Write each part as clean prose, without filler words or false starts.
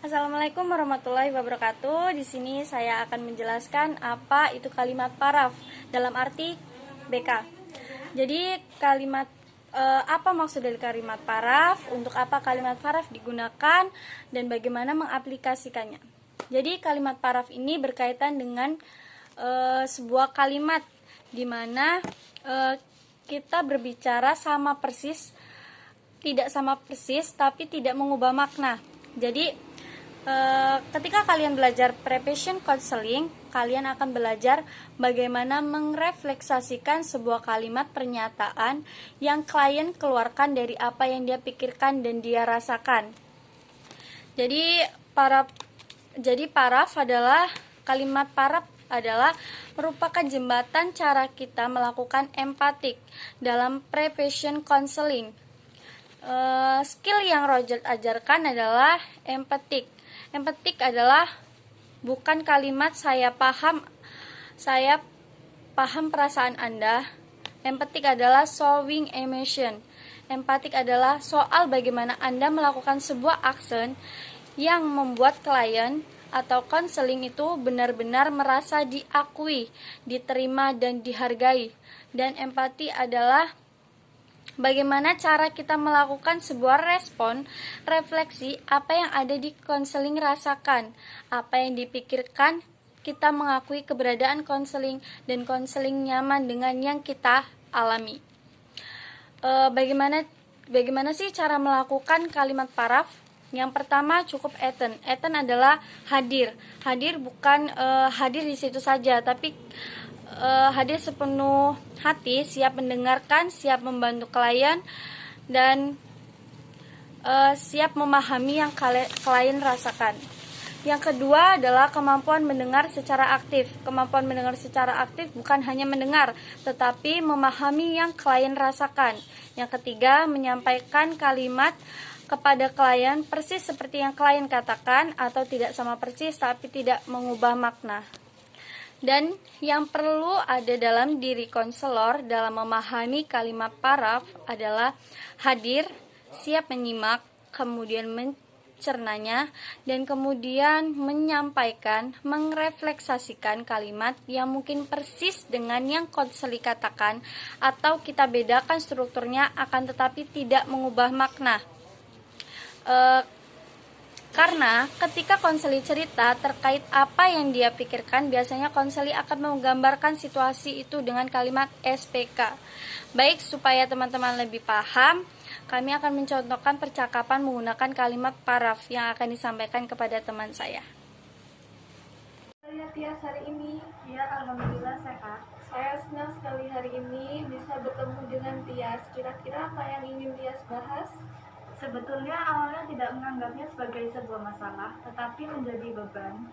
Assalamualaikum warahmatullahi wabarakatuh. Di sini saya akan menjelaskan apa itu kalimat paraf dalam arti BK. Jadi apa maksud dari kalimat paraf, untuk apa kalimat paraf digunakan, dan bagaimana mengaplikasikannya. Jadi kalimat paraf ini berkaitan dengan sebuah kalimat di mana kita berbicara sama persis, tidak sama persis tapi tidak mengubah makna. Jadi ketika kalian belajar preposition counseling, kalian akan belajar bagaimana merefleksasikan sebuah kalimat pernyataan yang klien keluarkan dari apa yang dia pikirkan dan dia rasakan. Jadi kalimat paraf adalah merupakan jembatan cara kita melakukan empatik dalam preposition counseling. Skill yang Roger ajarkan adalah empatik. Empatik adalah bukan kalimat saya paham perasaan Anda. Empatik adalah showing emotion. Empatik adalah soal bagaimana Anda melakukan sebuah action yang membuat klien atau konseling itu benar-benar merasa diakui, diterima, dan dihargai. Dan empati adalah bagaimana cara kita melakukan sebuah respon, refleksi apa yang ada di konseling rasakan, apa yang dipikirkan, kita mengakui keberadaan konseling, dan konseling nyaman dengan yang kita alami. Bagaimana sih cara melakukan kalimat paraf? Yang pertama cukup attend. Attend adalah hadir. Hadir bukan hadir di situ saja, tapi hadir sepenuh hati, siap mendengarkan, siap membantu klien, dan siap memahami yang klien rasakan. Yang kedua adalah kemampuan mendengar secara aktif. Kemampuan mendengar secara aktif bukan hanya mendengar, tetapi memahami yang klien rasakan. Yang ketiga, menyampaikan kalimat kepada klien persis seperti yang klien katakan, atau tidak sama persis tapi tidak mengubah makna. Dan yang perlu ada dalam diri konselor dalam memahami kalimat paraf adalah hadir, siap menyimak, kemudian mencernanya, dan kemudian menyampaikan, merefleksasikan kalimat yang mungkin persis dengan yang konselor katakan, atau kita bedakan strukturnya akan tetapi tidak mengubah makna. Karena ketika konseli cerita terkait apa yang dia pikirkan, biasanya konseli akan menggambarkan situasi itu dengan kalimat SPK. Baik, supaya teman-teman lebih paham, kami akan mencontohkan percakapan menggunakan kalimat paraf yang akan disampaikan kepada teman saya. Saya Tias hari ini. Ya, alhamdulillah sehat. Saya senang sekali hari ini bisa bertemu dengan Tias. Kira-kira apa yang ingin Tias bahas? Sebetulnya awalnya tidak menganggapnya sebagai sebuah masalah, tetapi menjadi beban.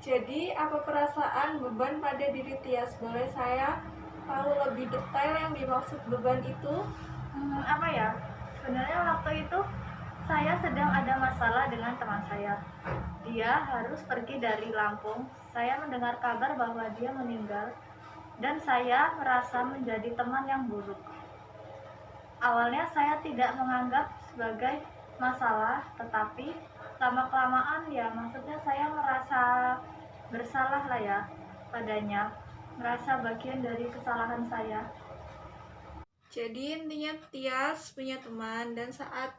Jadi, apa perasaan beban pada diri Tias? Boleh saya tahu lebih detail yang dimaksud beban itu? Sebenarnya waktu itu saya sedang ada masalah dengan teman saya. Dia harus pergi dari Lampung. Saya mendengar kabar bahwa dia meninggal, dan saya merasa menjadi teman yang buruk. Awalnya saya tidak menganggap sebagai masalah, tetapi lama-kelamaan maksudnya saya merasa bersalah padanya, merasa bagian dari kesalahan saya. Jadi intinya Tias punya teman, dan saat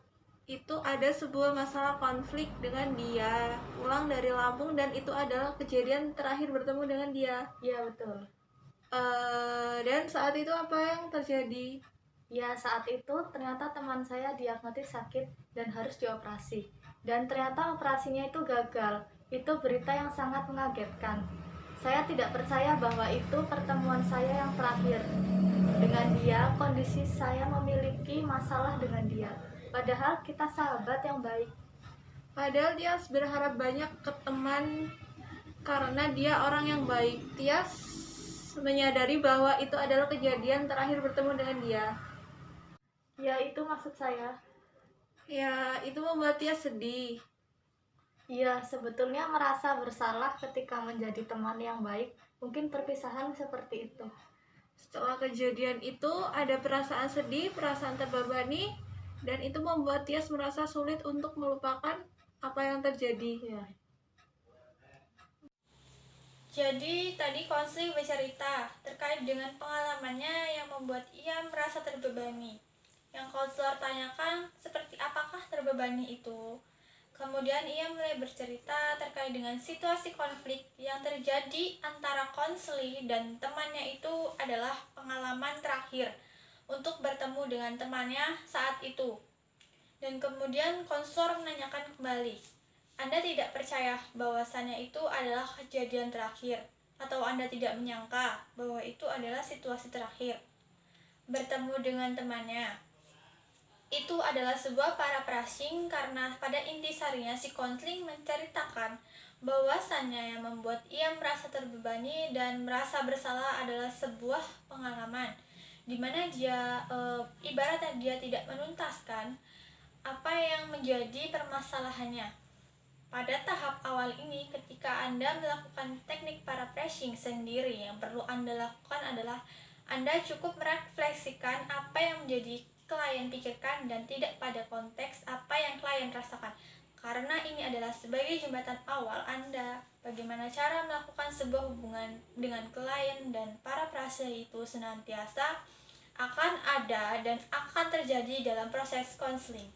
itu ada sebuah masalah konflik dengan dia, pulang dari Lampung, dan itu adalah kejadian terakhir bertemu dengan dia. Iya, betul. Dan saat itu apa yang terjadi? Ya, saat itu ternyata teman saya diagnosis sakit dan harus dioperasi. Dan ternyata operasinya itu gagal. Itu berita yang sangat mengagetkan. Saya tidak percaya bahwa itu pertemuan saya yang terakhir dengan dia. Kondisi saya memiliki masalah dengan dia, padahal kita sahabat yang baik. Padahal Tias berharap banyak ke teman karena dia orang yang baik. Tias menyadari bahwa itu adalah kejadian terakhir bertemu dengan dia. Ya, itu maksud saya. Ya, itu membuat Tias sedih. Ya, sebetulnya merasa bersalah ketika menjadi teman yang baik. Mungkin perpisahan seperti itu. Setelah kejadian itu ada perasaan sedih, perasaan terbebani, dan itu membuat Tias merasa sulit untuk melupakan apa yang terjadi. Jadi tadi konseling bercerita terkait dengan pengalamannya yang membuat ia merasa terbebani. Yang konselor tanyakan seperti apakah terbebani itu. Kemudian ia mulai bercerita terkait dengan situasi konflik yang terjadi antara konseling dan temannya itu adalah pengalaman terakhir untuk bertemu dengan temannya saat itu. Dan kemudian konselor menanyakan kembali, Anda tidak percaya bahwasannya itu adalah kejadian terakhir, atau Anda tidak menyangka bahwa itu adalah situasi terakhir bertemu dengan temannya. Itu adalah sebuah paraphrasing karena pada intisarinya si konseling menceritakan bahwasannya yang membuat ia merasa terbebani dan merasa bersalah adalah sebuah pengalaman di mana dia ibaratnya dia tidak menuntaskan apa yang menjadi permasalahannya. Pada tahap awal ini, ketika Anda melakukan teknik paraphrasing sendiri, yang perlu Anda lakukan adalah Anda cukup merefleksikan apa yang menjadi klien pikirkan dan tidak pada konteks apa yang klien rasakan. Karena ini adalah sebagai jembatan awal Anda, bagaimana cara melakukan sebuah hubungan dengan klien dan paraphrase itu senantiasa akan ada dan akan terjadi dalam proses konseling.